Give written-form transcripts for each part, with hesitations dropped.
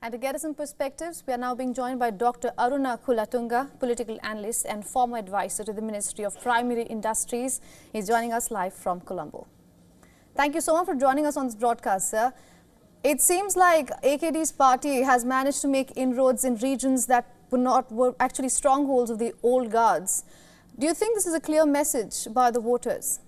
And to get us in perspectives, we are now being joined by Dr. Anura political analyst and former advisor to the Ministry of Primary Industries. He's joining us live from Colombo. Thank you so much for joining us on this broadcast, sir. It seems like AKD's party has managed to make inroads in regions that were actually strongholds of the old guards. Do you think this is a clear message by the voters?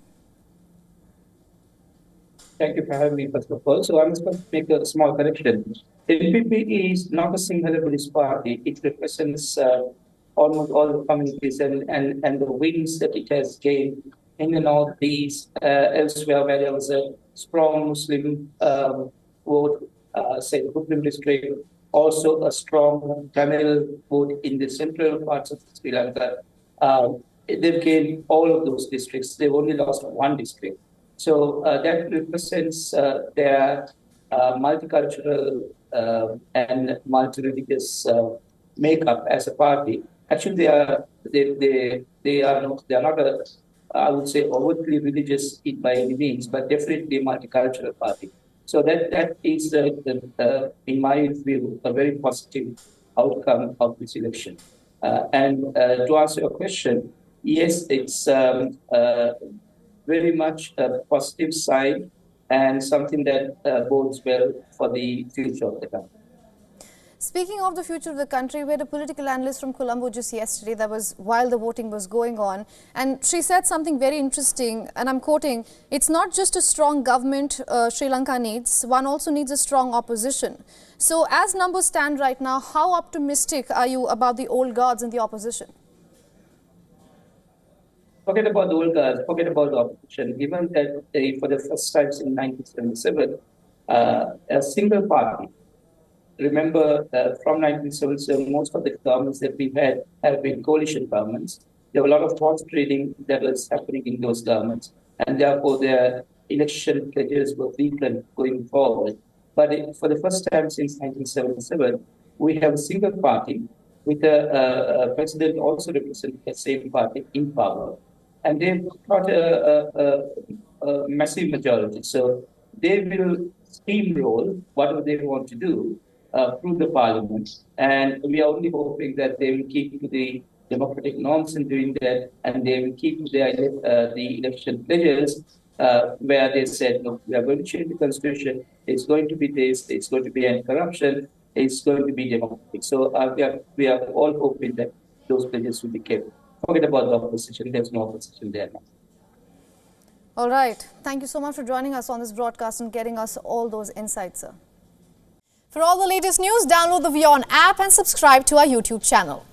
Thank you for having me, first of all. So I'm just going to make a small correction. NPP is not a single ability party. It represents almost all the communities and the wins that it has gained in the northeast, elsewhere where there was a strong Muslim vote, say the Muslim district, also a strong Tamil vote in the central parts of Sri Lanka. They've gained all of those districts. They've only lost one district. So that represents their multicultural and multi-religious makeup as a party. Actually, they are not a, I would say, overtly religious by any means, but definitely a multicultural party. So that is, in my view, a very positive outcome of this election. And to answer your question, yes, it's very much a positive side and something that bodes well for the future of the country. Speaking of the future of the country, we had a political analyst from Colombo just yesterday, that was while the voting was going on, and she said something very interesting, and I'm quoting, "It's not just a strong government Sri Lanka needs, one also needs a strong opposition." So as numbers stand right now, how optimistic are you about the old guards in the opposition? Forget about the old guards, forget about the opposition. Given that for the first time since 1977, a single party, remember from 1977, most of the governments that we've had have been coalition governments. There were a lot of horse trading that was happening in those governments, and therefore their election pledges were weakened going forward. But for the first time since 1977, we have a single party with a president also representing the same party in power. And they've got a massive majority. So they will steamroll whatever they want to do through the parliament. And we are only hoping that they will keep to the democratic norms in doing that, and they will keep to the election pledges where they said, look, we are going to change the constitution. It's going to be this, it's going to be anti-corruption, it's going to be democratic. So we are all hoping that those pledges will be kept. Forget about the opposition. There's no opposition there now. All right. Thank you so much for joining us on this broadcast and getting us all those insights, sir. For all the latest news, download the WION app and subscribe to our YouTube channel.